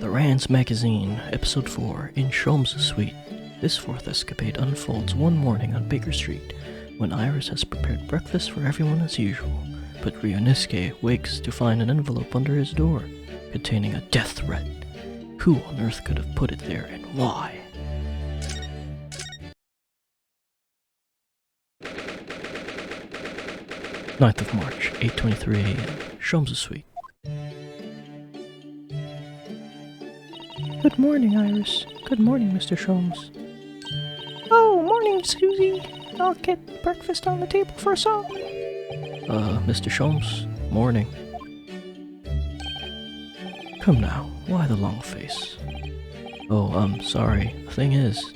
Rand's Magazine, Episode 4, in Sholmes' suite. This fourth escapade unfolds one morning on Baker Street, when Iris has prepared breakfast for everyone as usual, but Ryuniske wakes to find an envelope under his door, containing a death threat. Who on earth could have put it there, and why? Ninth of March, 8:23 a.m., Sholmes' suite. Good morning, Iris. Good morning, Mr. Sholmes. Oh, morning, Susie. I'll get breakfast on the table for us all. Mr. Sholmes, morning. Come now, why the long face? Oh, I'm sorry. The thing is,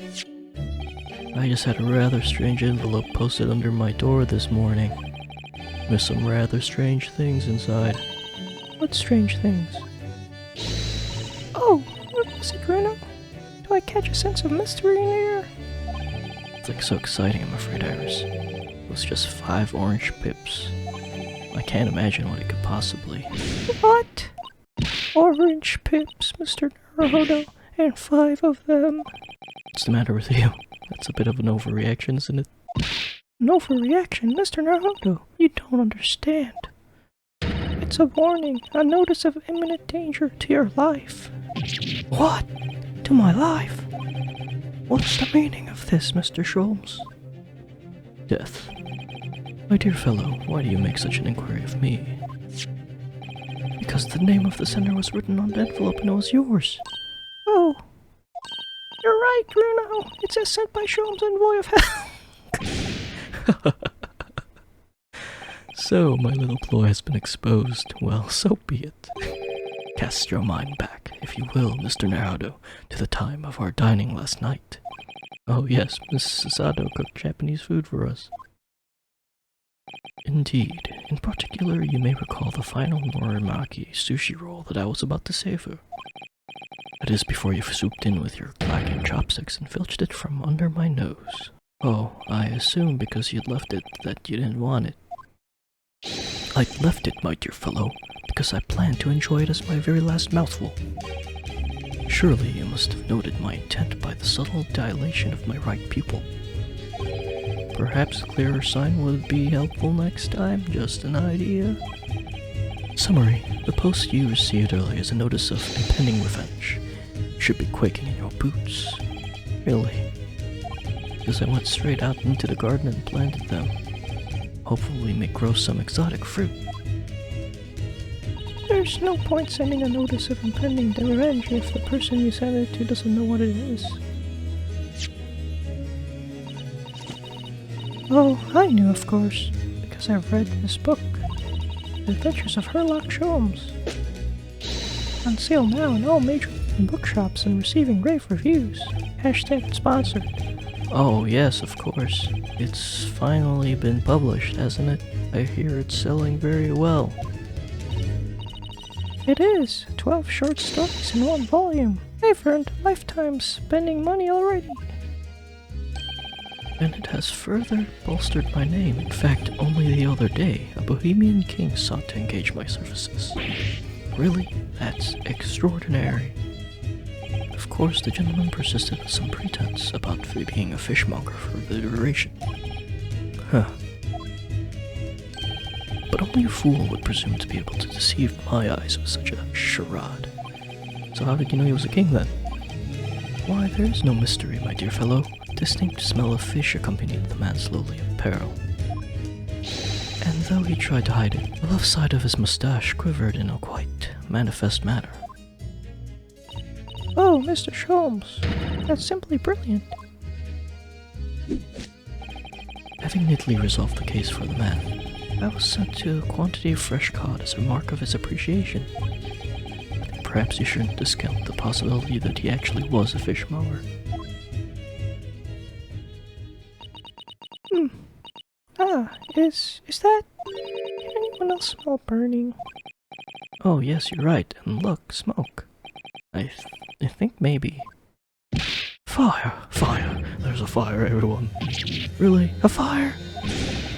I just had a rather strange envelope posted under my door this morning, with some rather strange things inside. What strange things? Oh, what is it, Bruno? Do I catch a sense of mystery in the air? It's like so exciting, I'm afraid, Iris. It was just 5 orange pips. I can't imagine what it could possibly... What? Orange pips, Mr. Naruhodo, and 5 of them. What's the matter with you? That's a bit of an overreaction, isn't it? An overreaction, Mr. Naruhodo? You don't understand. It's a warning, a notice of imminent danger to your life. What? To my life? What's the meaning of this, Mr. Sholmes? Death. My dear fellow, why do you make such an inquiry of me? Because the name of the sender was written on the envelope and it was yours. Oh. You're right, Bruno. It says sent by Sholmes, envoy of hell. So, my little ploy has been exposed. Well, so be it. Cast your mind back, if you will, Mr. Naruto, to the time of our dining last night. Oh yes, Miss Sasado cooked Japanese food for us. Indeed. In particular, you may recall the final Norimaki sushi roll that I was about to savor. That is before you swooped in with your clacking chopsticks and filched it from under my nose. Oh, I assume because you'd left it that you didn't want it. I'd left it, my dear fellow, because I planned to enjoy it as my very last mouthful. Surely you must have noted my intent by the subtle dilation of my right pupil. Perhaps a clearer sign would be helpful next time, just an idea. Summary: the post you received earlier is a notice of impending revenge. You should be quaking in your boots. Really. Because I went straight out into the garden and planted them. Hopefully we may grow some exotic fruit. There's no point sending a notice of impending revenge if the person you send it to doesn't know what it is. Oh, I knew, of course, because I've read this book, The Adventures of Herlock Sholmes. On sale now in all major bookshops and receiving rave reviews. Hashtag sponsored. Oh yes, of course. It's finally been published, hasn't it? I hear it's selling very well. It is. 12 short stories in one volume. I've earned a lifetime spending money already. And it has further bolstered my name. In fact, only the other day, a Bohemian king sought to engage my services. Really? That's extraordinary. Of course, the gentleman persisted with some pretense about being a fishmonger for the duration. Huh. But only a fool would presume to be able to deceive my eyes with such a charade. So how did you know he was a king then? Why, there is no mystery, my dear fellow. A distinct smell of fish accompanied the man's lowly apparel. And though he tried to hide it, the left side of his mustache quivered in a quite manifest manner. Oh, Mr. Sholmes, that's simply brilliant. Having neatly resolved the case for the man, I was sent to a quantity of fresh cod as a mark of his appreciation. I think perhaps you shouldn't discount the possibility that he actually was a fishmonger. Is that... Can anyone else smell burning? Oh yes, you're right, and look, smoke. I think maybe. Fire! Fire! There's a fire, everyone. Really? A fire?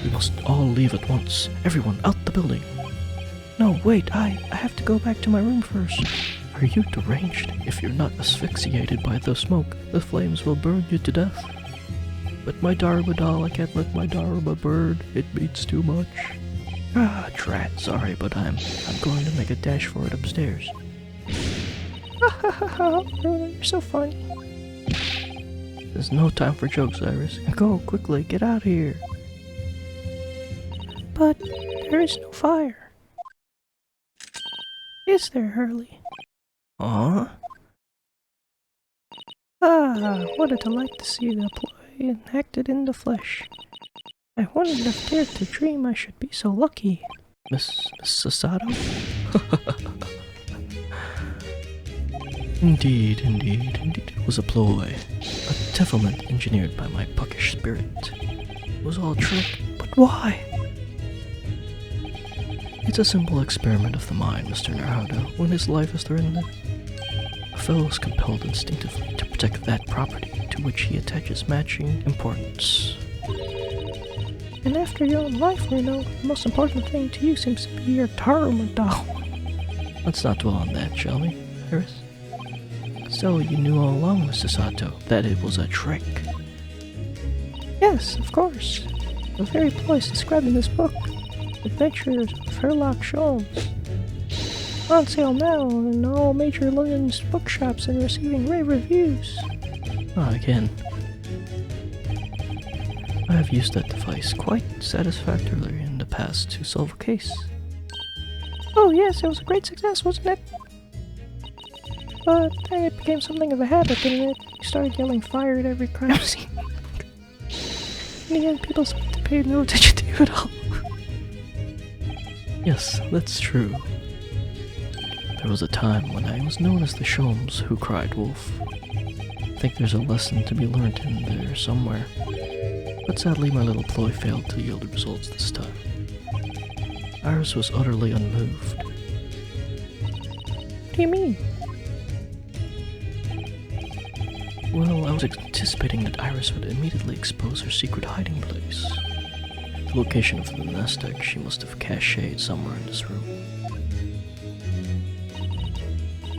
We must all leave at once. Everyone, out the building. No, wait, I have to go back to my room first. Are you deranged? If you're not asphyxiated by the smoke, the flames will burn you to death. But my Daruma doll, I can't let my Daruma burn. It means too much. Ah, drat, sorry, but I'm going to make a dash for it upstairs. You're so funny. There's no time for jokes, Iris. Go, quickly, get out of here. But there is no fire. Is there, Hurley? Huh? Ah, what a delight to see the play enacted in the flesh. I wouldn't have dared to dream I should be so lucky. Miss Sasato? Indeed, it was a ploy. A devilment engineered by my puckish spirit. It was all a trick, but why? It's a simple experiment of the mind, Mr. Naruto. When his life is threatened, a fellow is compelled instinctively to protect that property to which he attaches matching importance. And after your own life, Reno, the most important thing to you seems to be your Daruma doll. Let's not dwell on that, shall we, Iris? So you knew all along, Mr. Sato, that it was a trick? Yes, of course. The very ploys described in this book. Adventures of Sherlock Sholmes. On sale now in all major London's bookshops and receiving rave reviews. Again. I have used that device quite satisfactorily in the past to solve a case. Oh yes, it was a great success, wasn't it? But then it became something of a habit, didn't it? You started yelling fire at every crime scene. In the end, people seemed to pay no attention to you at all. Yes, that's true. There was a time when I was known as the Sholmes who cried wolf. I think there's a lesson to be learned in there somewhere. But sadly my little ploy failed to yield results this time. Iris was utterly unmoved. What do you mean? Well, I was anticipating that Iris would immediately expose her secret hiding place. The location of the nest egg she must have cached somewhere in this room.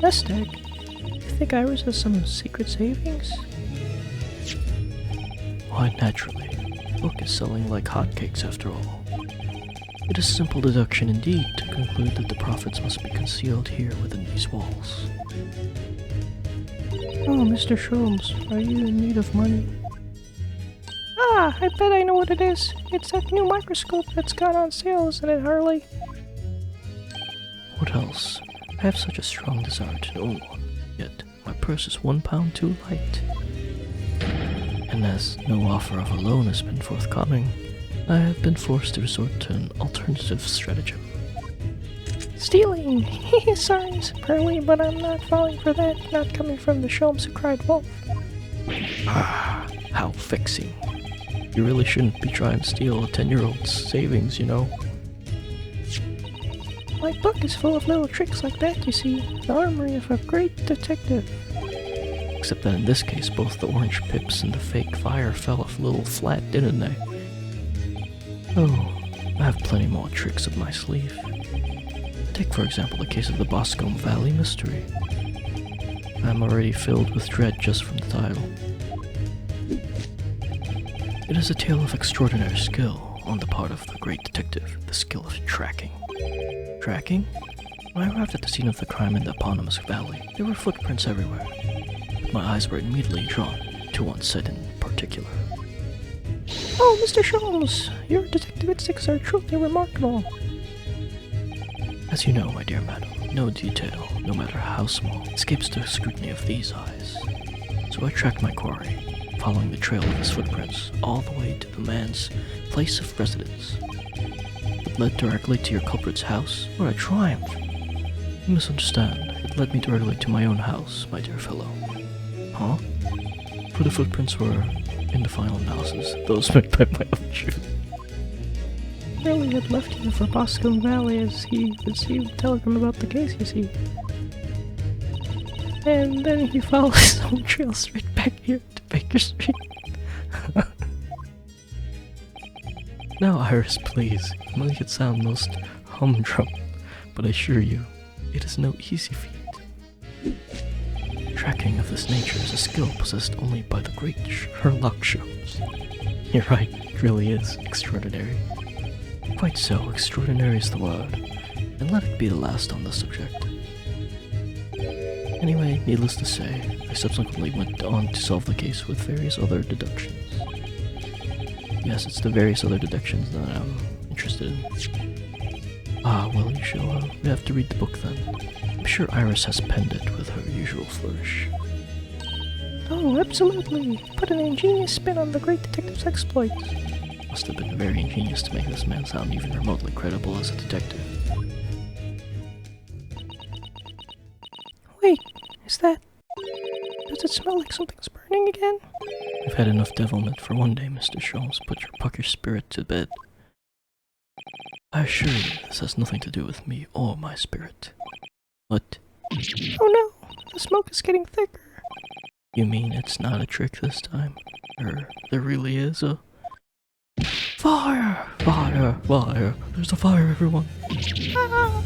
Nest egg? You think Iris has some secret savings? Why, naturally. The book is selling like hotcakes after all. It is simple deduction indeed to conclude that the profits must be concealed here within these walls. Oh, Mr. Sholmes, are you in need of money? Ah, I bet I know what it is. It's that new microscope that's gone on sale, isn't it, Harley? What else? I have such a strong desire to own one, yet my purse is 1 pound too light. And as no offer of a loan has been forthcoming, I have been forced to resort to an alternative stratagem. Stealing! Sorry, Harley, but I'm not falling for that. Not coming from the Sholmes who cried wolf. Ah, how fixing. You really shouldn't be trying to steal a 10-year-old's savings, you know. My book is full of little tricks like that, you see. The armory of a great detective. Except that in this case, both the orange pips and the fake fire fell off a little flat, didn't they? Oh, I have plenty more tricks up my sleeve. Take, for example, the case of the Boscombe Valley mystery. I'm already filled with dread just from the title. It is a tale of extraordinary skill on the part of the great detective, the skill of tracking. Tracking? When I arrived at the scene of the crime in the eponymous valley, there were footprints everywhere. But my eyes were immediately drawn to one set in particular. Oh, Mr. Sholmes, your detective instincts are truly remarkable. As you know, my dear madam, no detail, no matter how small, escapes the scrutiny of these eyes. So I tracked my quarry, following the trail of his footprints all the way to the man's place of residence. It led directly to your culprit's house, where I triumphed. You misunderstand. It led me directly to my own house, my dear fellow. Huh? For the footprints were, in the final analysis, those made by my own shoes. Harley had left here for Boscombe Valley as he received a telegram about the case, you see. And then he followed his own trail straight back here to Baker Street. Now, Iris, please, make it sound most humdrum, but I assure you, it is no easy feat. Tracking of this nature is a skill possessed only by the great Sherlock Sholmes. You're right, it really is extraordinary. Quite so, extraordinary is the word, and let it be the last on the subject. Anyway, needless to say, I subsequently went on to solve the case with various other deductions. Yes, it's the various other deductions that I'm interested in. Ah, well, we have to read the book then. I'm sure Iris has penned it with her usual flourish. Oh, absolutely. Put an ingenious spin on the great detective's exploits. Must have been very ingenious to make this man sound even remotely credible as a detective. Wait, is that... Does it smell like something's burning again? I've had enough devilment for one day, Mr. Sholmes. Put your pucker spirit to bed. I assure you, this has nothing to do with me or my spirit. What? Oh no, the smoke is getting thicker. You mean it's not a trick this time? Or there really is a... Fire! Fire! Fire! There's a fire, everyone! Ah!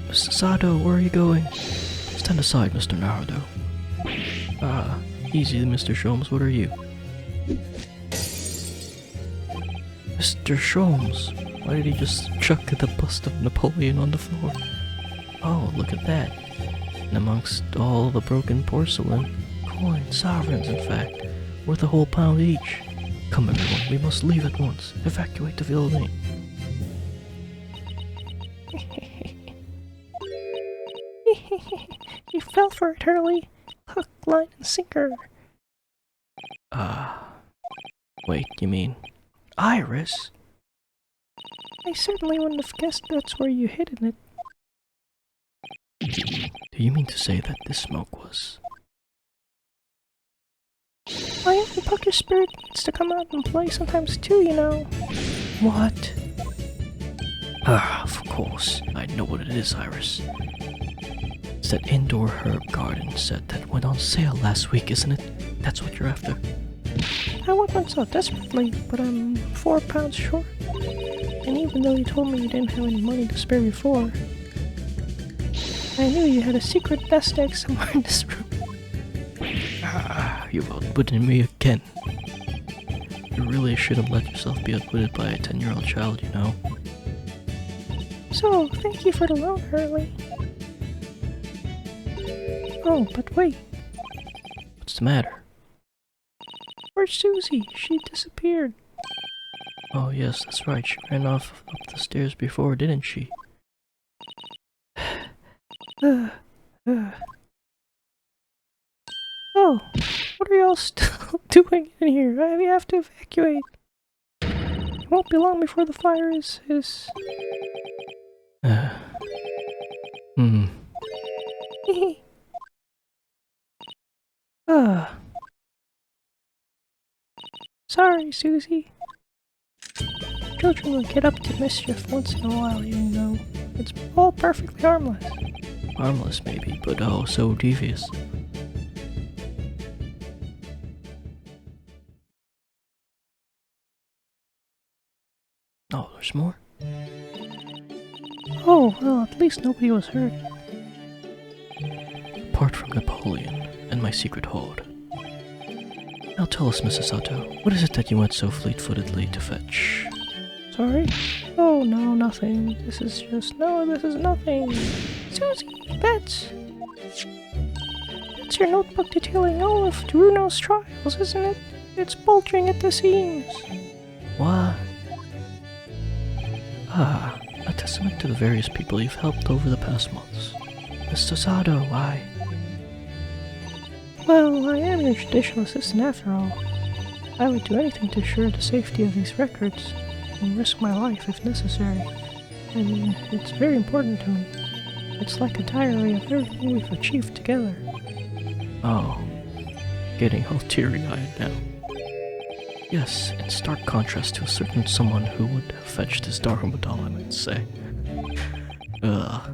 Mr. Sato, where are you going? Stand aside, Mr. Naruto. Easy, Mr. Sholmes, what are you? Mr. Sholmes! Why did he just chuck the bust of Napoleon on the floor? Oh, look at that. And amongst all the broken porcelain, coins, sovereigns in fact, worth a whole pound each. Come everyone, we must leave at once. Evacuate the building. You fell for it, Hurley. Hook, line, and sinker. Wait, you mean Iris? I certainly wouldn't have guessed that's where you hidden it. Do you mean to say that this smoke was... My own pucker spirit needs to come out and play sometimes too, you know. What? Of course. I know what it is, Iris. It's that indoor herb garden set that went on sale last week, isn't it? That's what you're after. I want one so desperately, but I'm 4 pounds short. And even though you told me you didn't have any money to spare before, I knew you had a secret nest egg somewhere in this room. You've outwitted me again. You really shouldn't let yourself be outwitted by a 10-year-old child, you know. So, thank you for the loan, Hurley. Oh, but wait. What's the matter? Where's Susie? She disappeared. Oh yes, that's right. She ran off up the stairs before, didn't she? Oh, what are y'all still doing in here? We have to evacuate. It won't be long before the fire is... Sorry, Susie. Children will get up to mischief once in a while, you know. It's all perfectly harmless. Harmless, maybe, but oh, so devious. Oh, there's more? Oh, well, at least nobody was hurt. Apart from Napoleon and my secret hoard. Now tell us, Mrs. Sato, what is it that you went so fleet-footedly to fetch? Sorry? Oh, no, nothing. This is nothing. Susie, that's your notebook detailing all of Runo's trials, isn't it? It's bulging at the seams. What? A testament to the various people you've helped over the past months. Mr. Sato, why? Well, I am your judicial assistant after all. I would do anything to assure the safety of these records, and risk my life if necessary. I mean, it's very important to me. It's like a diary of everything we've achieved together. Oh, getting all teary-eyed now. Yes, in stark contrast to a certain someone who would have fetched his Dharma doll, I might say. Ugh.